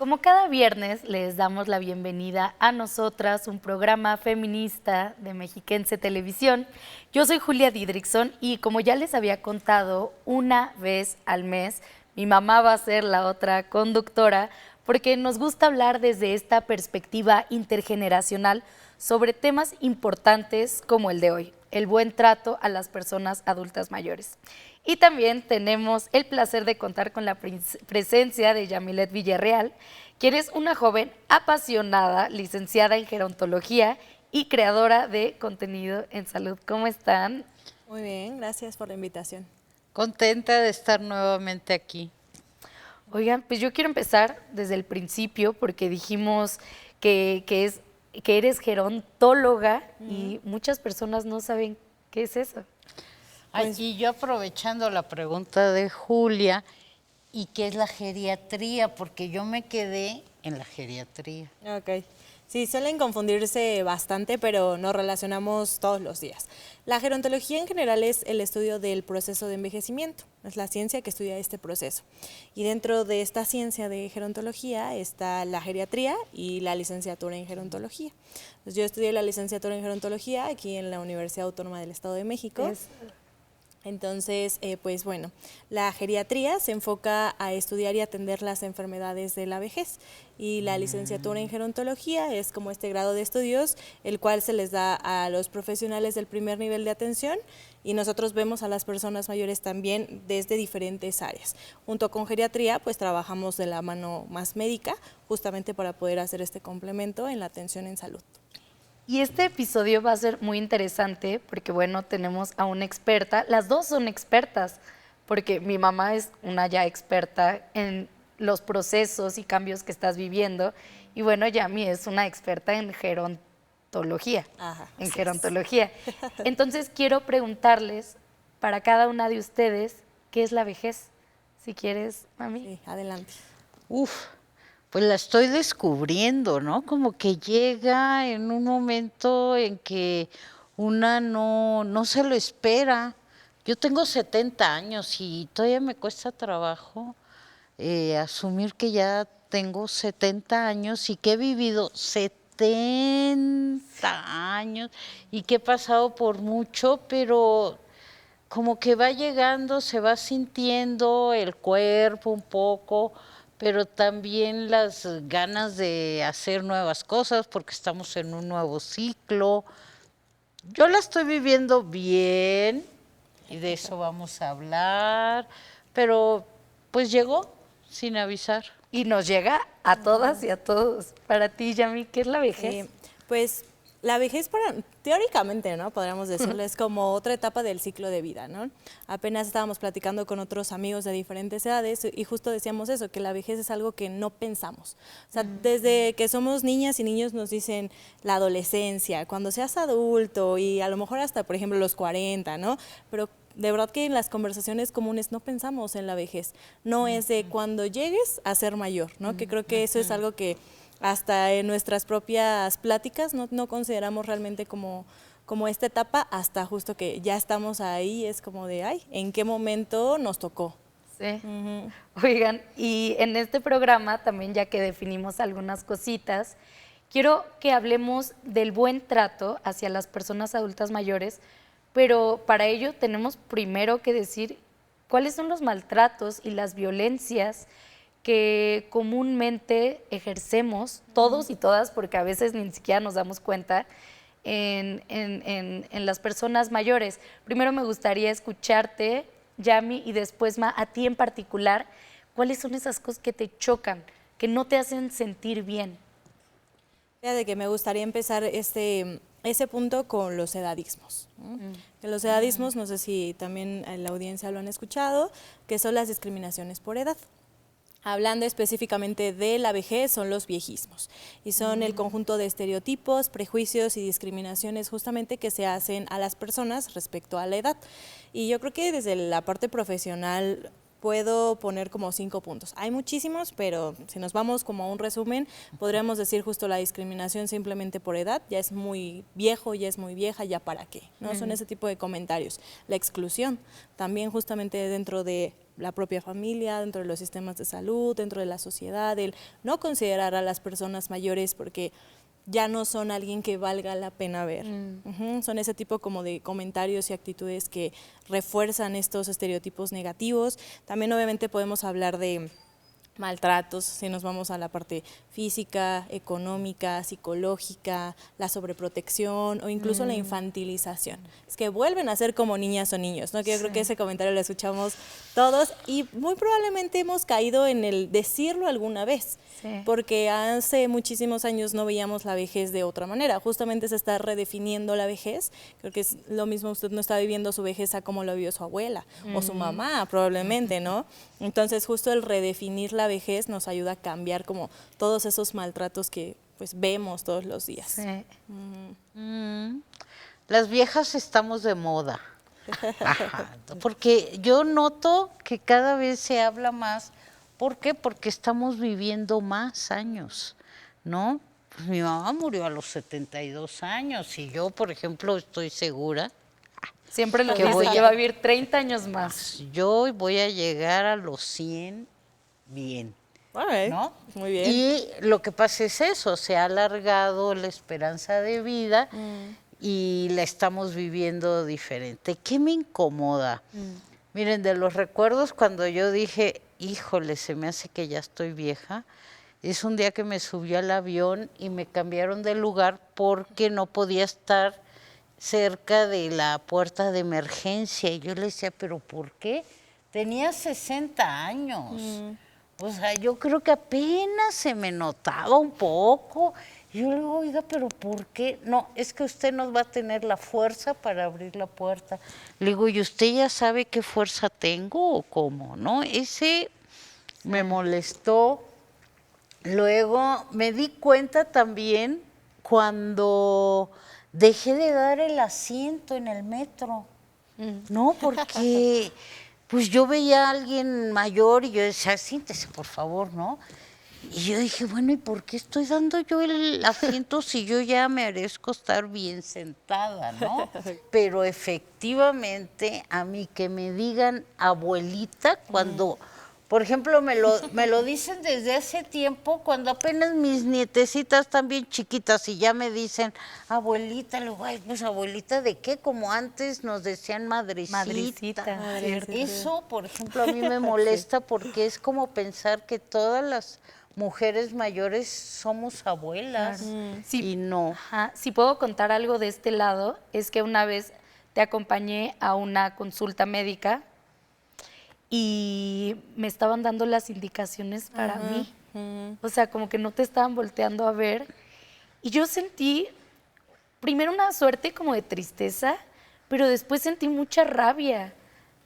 Como cada viernes les damos la bienvenida a Nosotras, un programa feminista de Mexiquense Televisión. Yo soy Julia Didrikson y como ya les había contado, una vez al mes mi mamá va a ser la otra conductora porque nos gusta hablar desde esta perspectiva intergeneracional sobre temas importantes como el de hoy, el buen trato a las personas adultas mayores. Y también tenemos el placer de contar con la presencia de Yamilet Villarreal, quien es una joven apasionada, licenciada en gerontología y creadora de contenido en salud. ¿Cómo están? Muy bien, gracias por la invitación. Contenta de estar nuevamente aquí. Oigan, pues yo quiero empezar desde el principio porque dijimos que eres gerontóloga y muchas personas no saben qué es eso. Ay, y yo aprovechando la pregunta de Julia, ¿y qué es la geriatría? Porque yo me quedé en la geriatría. Ok. Sí, suelen confundirse bastante, pero nos relacionamos todos los días. La gerontología en general es el estudio del proceso de envejecimiento, es la ciencia que estudia este proceso. Y dentro de esta ciencia de gerontología está la geriatría y la licenciatura en gerontología. Entonces, yo estudié la licenciatura en gerontología aquí en la Universidad Autónoma del Estado de México. Entonces, pues bueno, la geriatría se enfoca a estudiar y atender las enfermedades de la vejez y la licenciatura en gerontología es como este grado de estudios, el cual se les da a los profesionales del primer nivel de atención y nosotros vemos a las personas mayores también desde diferentes áreas. Junto con geriatría, pues trabajamos de la mano más médica, justamente para poder hacer este complemento en la atención en salud. Y este episodio va a ser muy interesante porque, bueno, tenemos a una experta, las dos son expertas, porque mi mamá es una ya experta en los procesos y cambios que estás viviendo, y bueno, Yami es una experta en gerontología, Ajá, en así gerontología. Entonces, quiero preguntarles para cada una de ustedes, ¿qué es la vejez? Si quieres, mami. Sí, adelante. Uf, pues la estoy descubriendo, ¿no? Como que llega en un momento en que una no se lo espera. Yo tengo 70 años y todavía me cuesta trabajo asumir que ya tengo 70 años y que he vivido 70 años y que he pasado por mucho, pero como que va llegando, se va sintiendo el cuerpo un poco, pero también las ganas de hacer nuevas cosas porque estamos en un nuevo ciclo. Yo la estoy viviendo bien y de eso vamos a hablar, pero pues llegó sin avisar. Y nos llega a todas y a todos. Para ti, Yami, ¿qué es la vejez? Pues la vejez, teóricamente, ¿no? Podríamos decirlo, es como otra etapa del ciclo de vida, ¿no? Apenas estábamos platicando con otros amigos de diferentes edades y justo decíamos eso, que la vejez es algo que no pensamos. O sea, desde que somos niñas y niños nos dicen la adolescencia, cuando seas adulto y a lo mejor hasta, por ejemplo, los 40, ¿no? Pero de verdad que en las conversaciones comunes no pensamos en la vejez, no es de cuando llegues a ser mayor, ¿no? Que creo que eso es algo que hasta en nuestras propias pláticas no consideramos realmente como esta etapa hasta justo que ya estamos ahí, es como de, ay, ¿en qué momento nos tocó? Sí. Oigan, y en este programa también, ya que definimos algunas cositas, quiero que hablemos del buen trato hacia las personas adultas mayores, pero para ello tenemos primero que decir cuáles son los maltratos y las violencias que comúnmente ejercemos todos y todas, porque a veces ni siquiera nos damos cuenta, en las personas mayores. Primero me gustaría escucharte, Yami, y después, Ma, a ti en particular, ¿cuáles son esas cosas que te chocan, que no te hacen sentir bien? Fíjate que me gustaría empezar ese punto con los edadismos. ¿No? Que los edadismos, no sé si también en la audiencia lo han escuchado, que son las discriminaciones por edad. Hablando específicamente de la vejez, son los viejismos y son el conjunto de estereotipos, prejuicios y discriminaciones justamente que se hacen a las personas respecto a la edad. Y yo creo que desde la parte profesional puedo poner como 5 puntos. Hay muchísimos, pero si nos vamos como a un resumen, podríamos decir justo la discriminación simplemente por edad, ya es muy viejo, ya es muy vieja, ya para qué, ¿no? Son ese tipo de comentarios. La exclusión, también justamente dentro de la propia familia, dentro de los sistemas de salud, dentro de la sociedad, el no considerar a las personas mayores porque ya no son alguien que valga la pena ver. Son ese tipo como de comentarios y actitudes que refuerzan estos estereotipos negativos. También obviamente podemos hablar de maltratos, si nos vamos a la parte física, económica, psicológica, la sobreprotección o incluso la infantilización. Es que vuelven a ser como niñas o niños, ¿no? Que yo creo que ese comentario lo escuchamos todos y muy probablemente hemos caído en el decirlo alguna vez, porque hace muchísimos años no veíamos la vejez de otra manera. Justamente se está redefiniendo la vejez. Creo que es lo mismo, usted no está viviendo su vejez a como lo vivió su abuela o su mamá probablemente, ¿no? Entonces justo el redefinir la vejez nos ayuda a cambiar como todos esos maltratos que pues vemos todos los días. Sí. Las viejas estamos de moda. Ajá, porque yo noto que cada vez se habla más. ¿Por qué? Porque estamos viviendo más años, ¿no? Pues mi mamá murió a los 72 años y yo, por ejemplo, estoy segura Siempre lo que dice, voy que va a vivir 30 años más. yo voy a llegar a los 100 bien, ¿no? Muy bien. Y lo que pasa es eso, se ha alargado la esperanza de vida y la estamos viviendo diferente. ¿Qué me incomoda? Miren, de los recuerdos cuando yo dije, híjole, se me hace que ya estoy vieja, es un día que me subí al avión y me cambiaron de lugar porque no podía estar cerca de la puerta de emergencia. Y yo le decía, ¿pero por qué? Tenía 60 años. O sea, yo creo que apenas se me notaba un poco. Y yo le digo, oiga, ¿pero por qué? No, es que usted nos va a tener la fuerza para abrir la puerta. Le digo, ¿y usted ya sabe qué fuerza tengo o cómo? ¿No? Ese me molestó. Luego me di cuenta también cuando dejé de dar el asiento en el metro, ¿no? Porque pues yo veía a alguien mayor y yo decía, siéntese por favor, ¿no? Y yo dije, bueno, ¿y por qué estoy dando yo el asiento si yo ya merezco estar bien sentada, ¿no? Pero efectivamente, a mí que me digan abuelita cuando... Por ejemplo, me lo dicen desde hace tiempo, cuando apenas mis nietecitas están bien chiquitas y ya me dicen, abuelita, le digo, ay, pues abuelita, ¿de qué? Como antes nos decían madrecita. Madrecita, cierto. Eso, por ejemplo, a mí me molesta porque es como pensar que todas las mujeres mayores somos abuelas Sí. y no. Ajá. Si puedo contar algo de este lado, es que una vez te acompañé a una consulta médica y me estaban dando las indicaciones para mí. O sea, como que no te estaban volteando a ver. Y yo sentí primero una suerte como de tristeza, pero después sentí mucha rabia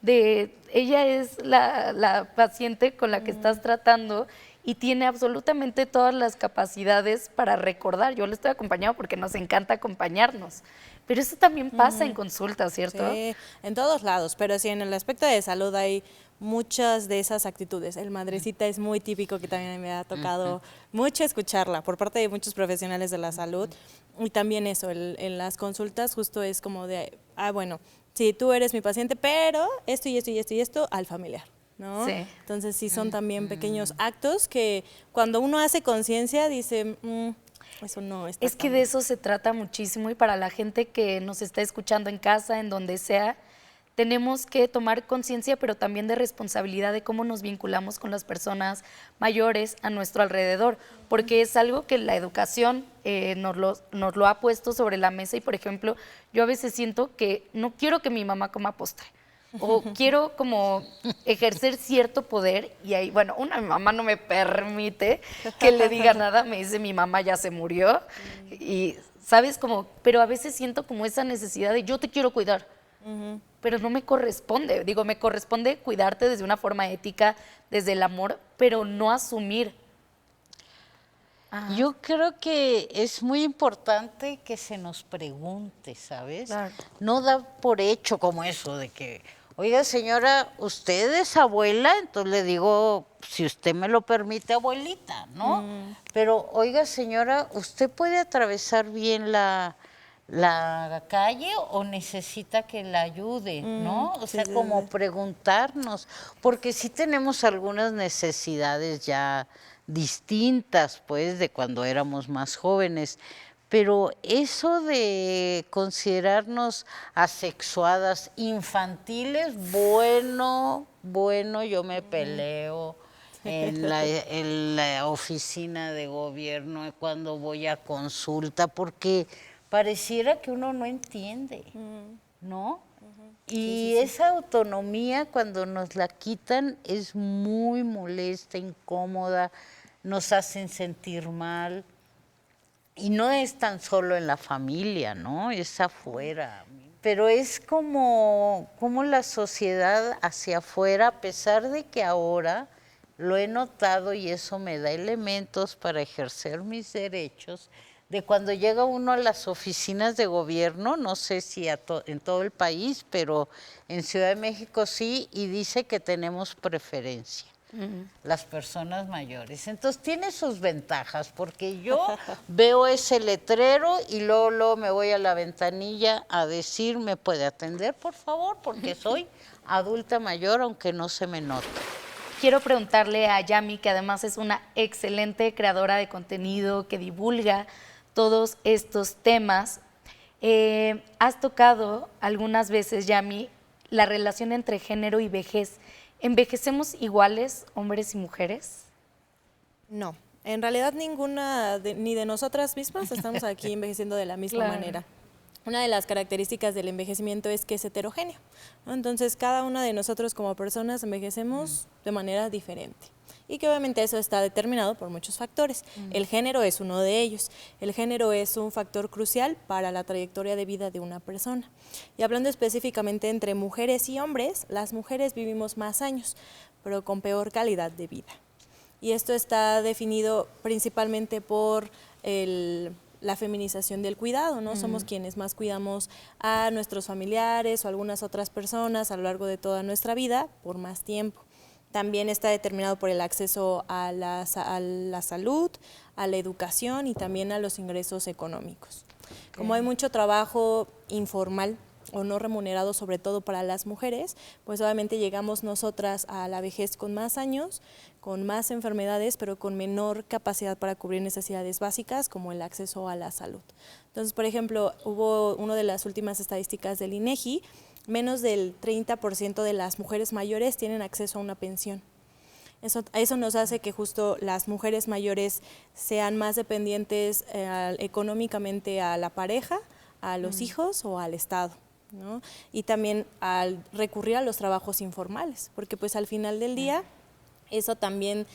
de ella es la paciente con la que estás tratando y tiene absolutamente todas las capacidades para recordar. Yo le estoy acompañando porque nos encanta acompañarnos. Pero eso también pasa en consulta, ¿cierto? Sí, en todos lados, pero sí, en el aspecto de salud hay muchas de esas actitudes. El madrecita es muy típico, que también me ha tocado mucho escucharla por parte de muchos profesionales de la salud. Y también eso, en las consultas justo es como de, bueno, sí, tú eres mi paciente, pero esto y esto y esto y esto al familiar, ¿no? Sí. Entonces sí son también pequeños actos que cuando uno hace conciencia dice, eso no está Es que tan de bien". eso se trata muchísimo y para la gente que nos está escuchando en casa, en donde sea, tenemos que tomar conciencia, pero también de responsabilidad de cómo nos vinculamos con las personas mayores a nuestro alrededor, porque es algo que la educación nos lo ha puesto sobre la mesa y, por ejemplo, yo a veces siento que no quiero que mi mamá coma postre o quiero como ejercer cierto poder y ahí, bueno, mi mamá no me permite que le diga nada, me dice mi mamá ya se murió y, ¿sabes? Como, pero a veces siento como esa necesidad de yo te quiero cuidar. Pero no me corresponde, digo, me corresponde cuidarte desde una forma ética, desde el amor, pero no asumir. Yo creo que es muy importante que se nos pregunte, ¿sabes? Claro. No da por hecho como eso de que, oiga señora, ¿usted es abuela? Entonces le digo, si usted me lo permite, abuelita, ¿no? Pero oiga señora, ¿usted puede atravesar bien la calle o necesita que la ayude, ¿no? O sea, como preguntarnos, porque sí tenemos algunas necesidades ya distintas, pues, de cuando éramos más jóvenes. Pero eso de considerarnos asexuadas, infantiles, bueno, yo me peleo en la oficina de gobierno cuando voy a consulta, porque pareciera que uno no entiende, ¿no? Y esa autonomía cuando nos la quitan es muy molesta, incómoda, nos hacen sentir mal. Y no es tan solo en la familia, ¿no? Es afuera. Pero es como la sociedad hacia afuera, a pesar de que ahora lo he notado y eso me da elementos para ejercer mis derechos, de cuando llega uno a las oficinas de gobierno, no sé si en todo el país, pero en Ciudad de México sí, y dice que tenemos preferencia. Las personas mayores. Entonces tiene sus ventajas, porque yo veo ese letrero y luego me voy a la ventanilla a decir, ¿me puede atender, por favor? Porque soy adulta mayor, aunque no se me nota. Quiero preguntarle a Yami, que además es una excelente creadora de contenido, que divulga todos estos temas. Has tocado algunas veces, Yami, la relación entre género y vejez. ¿Envejecemos iguales hombres y mujeres? No, en realidad ninguna, ni de nosotras mismas estamos aquí envejeciendo de la misma manera. Una de las características del envejecimiento es que es heterogéneo, ¿no? Entonces cada una de nosotros como personas envejecemos de manera diferente. Y que obviamente eso está determinado por muchos factores. El género es uno de ellos. El género es un factor crucial para la trayectoria de vida de una persona. Y hablando específicamente entre mujeres y hombres, las mujeres vivimos más años, pero con peor calidad de vida. Y esto está definido principalmente por la feminización del cuidado, ¿no? Somos quienes más cuidamos a nuestros familiares o algunas otras personas a lo largo de toda nuestra vida por más tiempo. También está determinado por el acceso a la salud, a la educación y también a los ingresos económicos. Como hay mucho trabajo informal o no remunerado, sobre todo para las mujeres, pues obviamente llegamos nosotras a la vejez con más años, con más enfermedades, pero con menor capacidad para cubrir necesidades básicas como el acceso a la salud. Entonces, por ejemplo, hubo una de las últimas estadísticas del INEGI, menos del 30% de las mujeres mayores tienen acceso a una pensión. Eso nos hace que justo las mujeres mayores sean más dependientes económicamente a la pareja, a los hijos o al Estado, ¿no? Y también al recurrir a los trabajos informales, porque pues al final del día eso también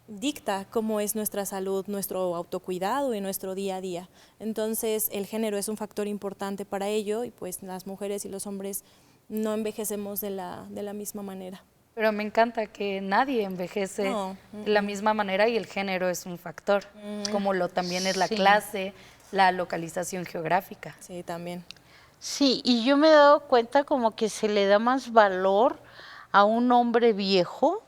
dicta cómo es nuestra salud, nuestro autocuidado y nuestro día a día. Entonces el género es un factor importante para ello y pues las mujeres y los hombres no envejecemos de la misma manera. Pero me encanta que nadie envejece de la misma manera y el género es un factor, como lo también es la clase, la localización geográfica. Sí, también. Sí, y yo me he dado cuenta como que se le da más valor a un hombre viejo,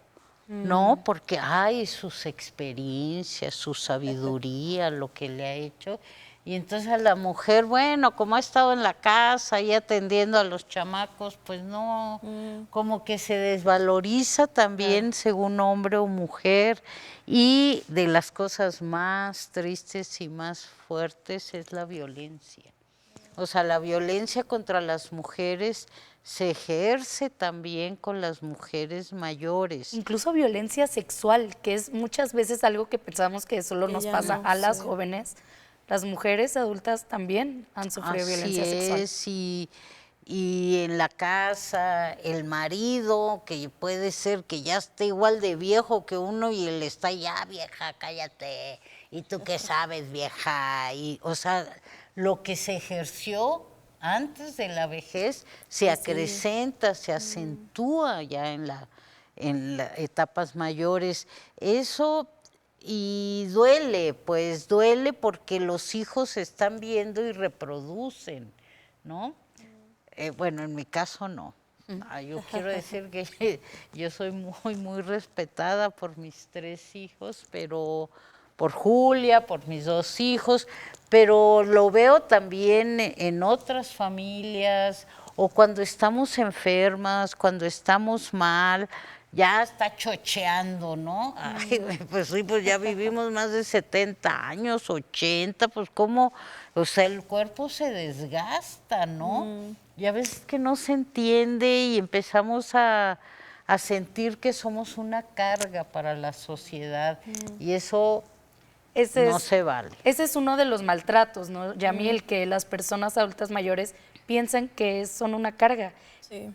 ¿no? Porque hay sus experiencias, su sabiduría, lo que le ha hecho. Y entonces a la mujer, bueno, como ha estado en la casa y atendiendo a los chamacos, pues no, como que se desvaloriza también según hombre o mujer. Y de las cosas más tristes y más fuertes es la violencia. O sea, la violencia contra las mujeres se ejerce también con las mujeres mayores. Incluso violencia sexual, que es muchas veces algo que pensamos que solo nos pasa a las jóvenes. Las mujeres adultas también han sufrido violencia sexual. Así es, y en la casa, el marido, que puede ser que ya esté igual de viejo que uno y él está ya, vieja, cállate, y tú qué sabes, vieja, y, o sea, lo que se ejerció antes de la vejez se acrecenta, se acentúa ya en las etapas mayores. Eso, y duele, pues duele porque los hijos se están viendo y reproducen, ¿no? Bueno, en mi caso no. Yo quiero decir que yo soy muy respetada por mis 3 hijos, pero por Julia, por mis 2 hijos, pero lo veo también en otras familias o cuando estamos enfermas, cuando estamos mal, ya está chocheando, ¿no? Ay, pues sí, pues ya vivimos más de 70 años, 80, pues cómo, o sea, el cuerpo se desgasta, ¿no? Y a veces que no se entiende y empezamos a sentir que somos una carga para la sociedad y eso no se vale. Ese es uno de los maltratos, ¿no, Yami? El que las personas adultas mayores piensan que son una carga. Sí.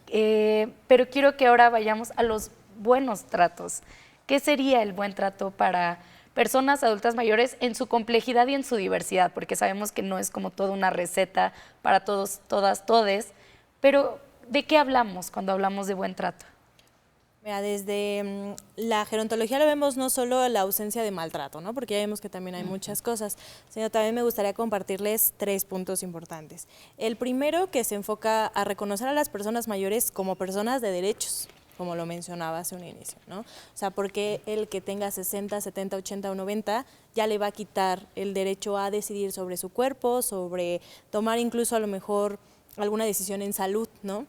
Pero quiero que ahora vayamos a los buenos tratos. ¿Qué sería el buen trato para personas adultas mayores en su complejidad y en su diversidad? Porque sabemos que no es como toda una receta para todos, todas, todes, pero ¿de qué hablamos cuando hablamos de buen trato? Mira, desde la gerontología lo vemos no solo la ausencia de maltrato, ¿no? Porque ya vemos que también hay muchas cosas, sino también me gustaría compartirles 3 puntos importantes. El primero, que se enfoca a reconocer a las personas mayores como personas de derechos, como lo mencionaba hace un inicio, ¿no? O sea, porque el que tenga 60, 70, 80 o 90 ya le va a quitar el derecho a decidir sobre su cuerpo, sobre tomar incluso a lo mejor alguna decisión en salud, ¿no?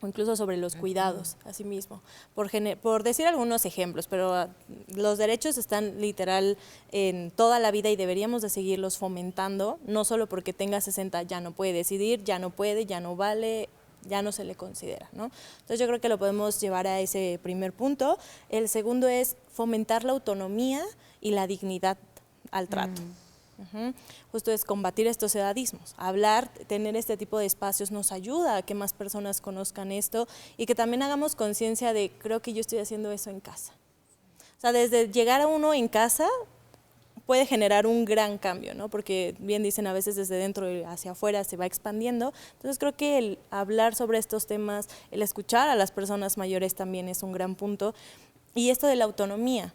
O incluso sobre los cuidados, así mismo. Por decir algunos ejemplos, pero los derechos están literal en toda la vida y deberíamos de seguirlos fomentando, no solo porque tenga 60 ya no puede decidir, ya no puede, ya no vale, ya no se le considera, ¿no? Entonces yo creo que lo podemos llevar a ese primer punto. El segundo es fomentar la autonomía y la dignidad al trato. Justo es combatir estos edadismos. Hablar, tener este tipo de espacios nos ayuda a que más personas conozcan esto y que también hagamos conciencia de, creo que yo estoy haciendo eso en casa. O sea, desde llegar a uno en casa puede generar un gran cambio, ¿no? Porque bien dicen, a veces desde dentro hacia afuera se va expandiendo. Entonces creo que el hablar sobre estos temas, el escuchar a las personas mayores también es un gran punto. Y esto de la autonomía,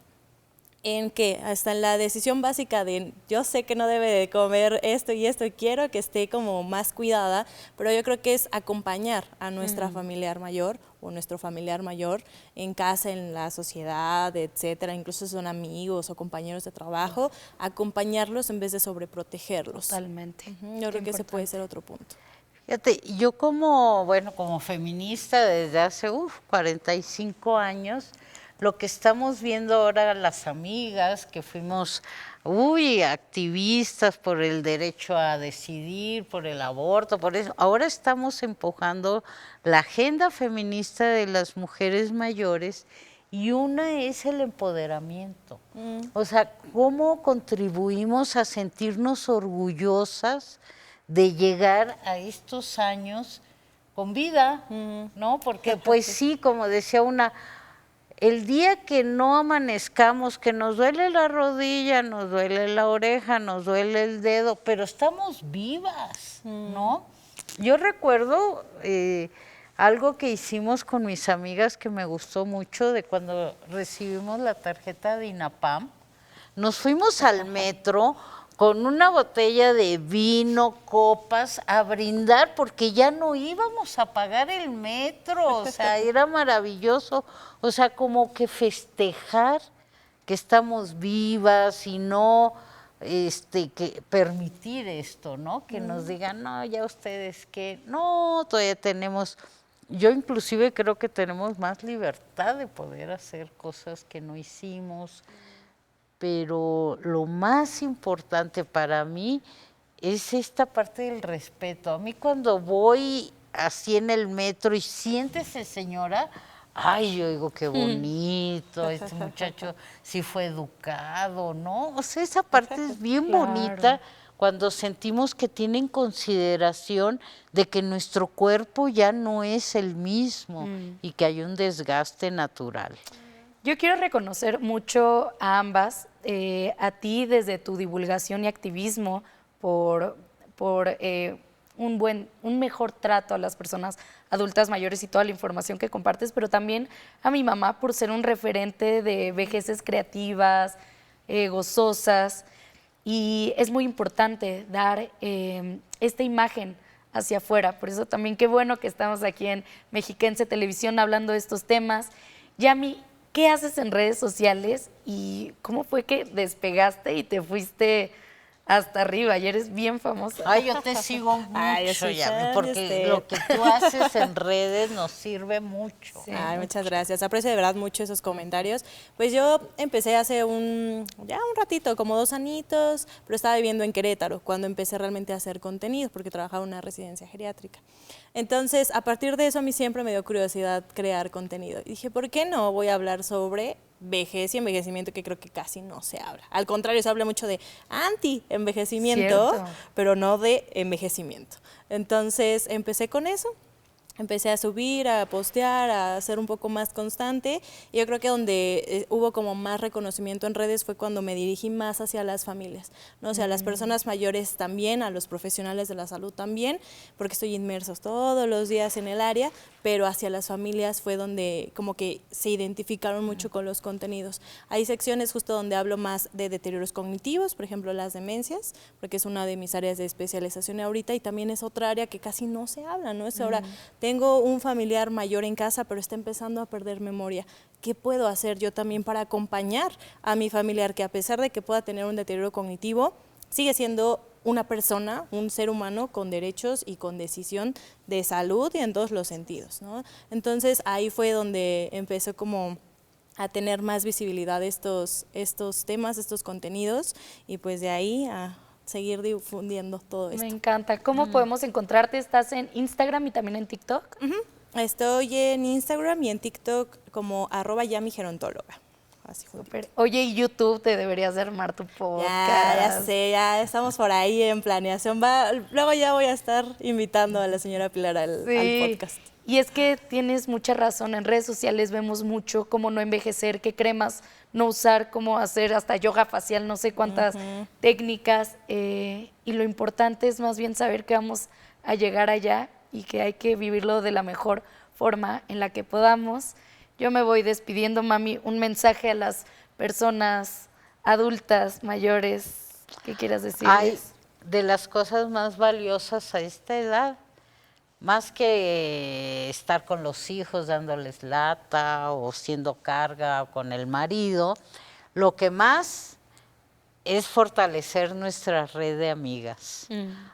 en que hasta en la decisión básica de yo sé que no debe de comer esto y quiero que esté como más cuidada, pero yo creo que es acompañar a nuestra familiar mayor o nuestro familiar mayor en casa, en la sociedad, etcétera, incluso son amigos o compañeros de trabajo, acompañarlos en vez de sobreprotegerlos. Totalmente. Yo creo que ese puede ser otro punto. Fíjate, yo como feminista desde hace 45 años, lo que estamos viendo ahora las amigas que fuimos activistas por el derecho a decidir, por el aborto, por eso, ahora estamos empujando la agenda feminista de las mujeres mayores y una es el empoderamiento. O sea, cómo contribuimos a sentirnos orgullosas de llegar a estos años con vida, ¿no? Porque pues sí, como decía una, el día que no amanezcamos, que nos duele la rodilla, nos duele la oreja, nos duele el dedo, pero estamos vivas, ¿no? Yo recuerdo algo que hicimos con mis amigas que me gustó mucho de cuando recibimos la tarjeta de INAPAM. Nos fuimos al metro con una botella de vino, copas, a brindar porque ya no íbamos a pagar el metro, o sea, era maravilloso, o sea, como que festejar que estamos vivas y no que permitir esto, ¿no? Que nos digan, no, ya ustedes que, no, todavía tenemos, yo inclusive creo que tenemos más libertad de poder hacer cosas que no hicimos. Pero lo más importante para mí es esta parte del respeto. A mí cuando voy así en el metro y siéntese señora, ay, yo digo qué bonito, este muchacho sí fue educado, ¿no? O sea, esa parte es bien bonita cuando sentimos que tienen consideración de que nuestro cuerpo ya no es el mismo y que hay un desgaste natural. Yo quiero reconocer mucho a ambas, a ti desde tu divulgación y activismo por un mejor trato a las personas adultas mayores y toda la información que compartes, pero también a mi mamá por ser un referente de vejeces creativas, gozosas, y es muy importante dar esta imagen hacia afuera. Por eso también qué bueno que estamos aquí en Mexiquense Televisión hablando de estos temas. Yami, ¿qué haces en redes sociales y cómo fue que despegaste y te fuiste hasta arriba? Y eres bien famosa. Ay, yo te sigo mucho, Ay, yo soy Yami, fan de porque usted. lo que tú haces en redes nos sirve mucho. Sí. Ay, muchas gracias. Aprecio de verdad mucho esos comentarios. Pues yo empecé hace ya un ratito, como 2 añitos, pero estaba viviendo en Querétaro cuando empecé realmente a hacer contenido, porque trabajaba en una residencia geriátrica. Entonces, a partir de eso, a mí siempre me dio curiosidad crear contenido. Y dije, ¿por qué no voy a hablar sobre vejez y envejecimiento, que creo que casi no se habla? Al contrario, se habla mucho de anti-envejecimiento, Cierto. pero no de envejecimiento. Entonces, empecé con eso. Empecé a subir, a postear, a ser un poco más constante. Y yo creo que donde hubo como más reconocimiento en redes fue cuando me dirigí más hacia las familias, ¿no? O sea, a las personas mayores también, a los profesionales de la salud también, porque estoy inmersos todos los días en el área, pero hacia las familias fue donde como que se identificaron mucho con los contenidos. Hay secciones justo donde hablo más de deterioros cognitivos, por ejemplo las demencias, porque es una de mis áreas de especialización ahorita, y también es otra área que casi no se habla, ¿no? Es ahora, tengo un familiar mayor en casa, pero está empezando a perder memoria. ¿Qué puedo hacer yo también para acompañar a mi familiar que, a pesar de que pueda tener un deterioro cognitivo, sigue siendo una persona, un ser humano con derechos y con decisión de salud y en todos los sentidos, ¿no? Entonces ahí fue donde empezó como a tener más visibilidad estos temas, estos contenidos, y pues de ahí a seguir difundiendo todo esto. Me encanta. ¿Cómo podemos encontrarte? ¿Estás en Instagram y también en TikTok? Estoy en Instagram y en TikTok como @yamigerontóloga. Así fue. Súper. Oye, y YouTube te deberías de armar tu podcast. Ya sé, ya estamos por ahí en planeación. Luego ya voy a estar invitando a la señora Pilar al podcast. Y es que tienes mucha razón, en redes sociales vemos mucho cómo no envejecer, qué cremas no usar, cómo hacer hasta yoga facial, no sé cuántas técnicas, y lo importante es más bien saber que vamos a llegar allá y que hay que vivirlo de la mejor forma en la que podamos. Yo me voy despidiendo, mami, un mensaje a las personas adultas, mayores, ¿qué quieras decirles? Ay, de las cosas más valiosas a esta edad, más que estar con los hijos dándoles lata o siendo carga con el marido, lo que más es fortalecer nuestra red de amigas.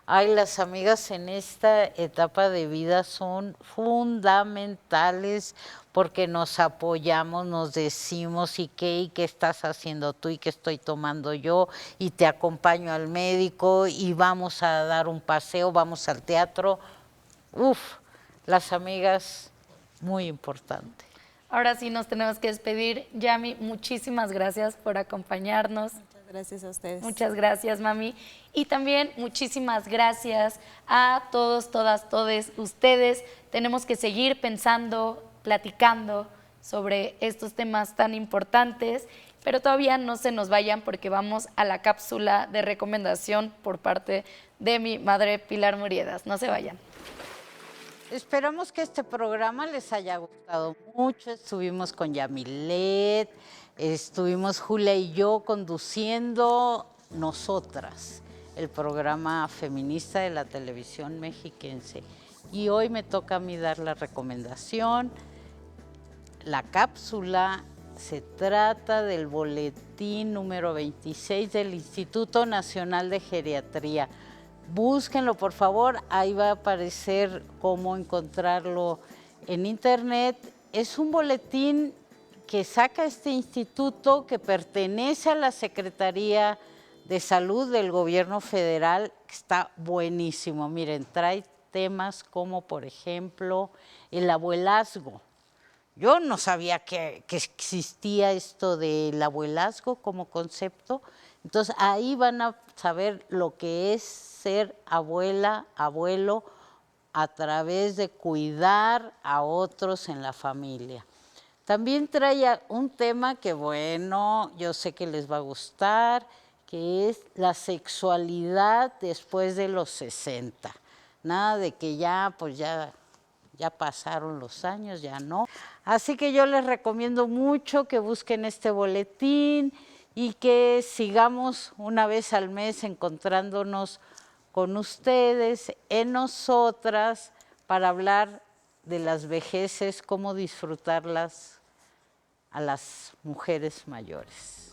Ay, las amigas en esta etapa de vida son fundamentales porque nos apoyamos, nos decimos y qué estás haciendo tú y qué estoy tomando yo, y te acompaño al médico y vamos a dar un paseo, vamos al teatro. Uf, las amigas, muy importante. Ahora sí nos tenemos que despedir. Yami, muchísimas gracias por acompañarnos. Muchas gracias a ustedes. Muchas gracias, mami. Y también muchísimas gracias a todos, todas, todes ustedes. Tenemos que seguir pensando, platicando sobre estos temas tan importantes, pero todavía no se nos vayan porque vamos a la cápsula de recomendación por parte de mi madre Pilar Muriedas. No se vayan. Esperamos que este programa les haya gustado mucho. Estuvimos con Yamilet, estuvimos Julia y yo conduciendo Nosotras, el programa feminista de la televisión mexiquense. Y hoy me toca a mí dar la recomendación. La cápsula se trata del boletín número 26 del Instituto Nacional de Geriatría. Búsquenlo, por favor, ahí va a aparecer cómo encontrarlo en internet. Es un boletín que saca este instituto que pertenece a la Secretaría de Salud del Gobierno Federal, que está buenísimo. Miren, trae temas como, por ejemplo, el abuelazgo. Yo no sabía que existía esto del abuelazgo como concepto. Entonces, ahí van a saber lo que es ser abuela, abuelo, a través de cuidar a otros en la familia. También trae un tema que, bueno, yo sé que les va a gustar, que es la sexualidad después de los 60. Nada de que ya, pues ya pasaron los años, ya no. Así que yo les recomiendo mucho que busquen este boletín y que sigamos una vez al mes encontrándonos con ustedes, en nosotras, para hablar de las vejeces, cómo disfrutarlas a las mujeres mayores.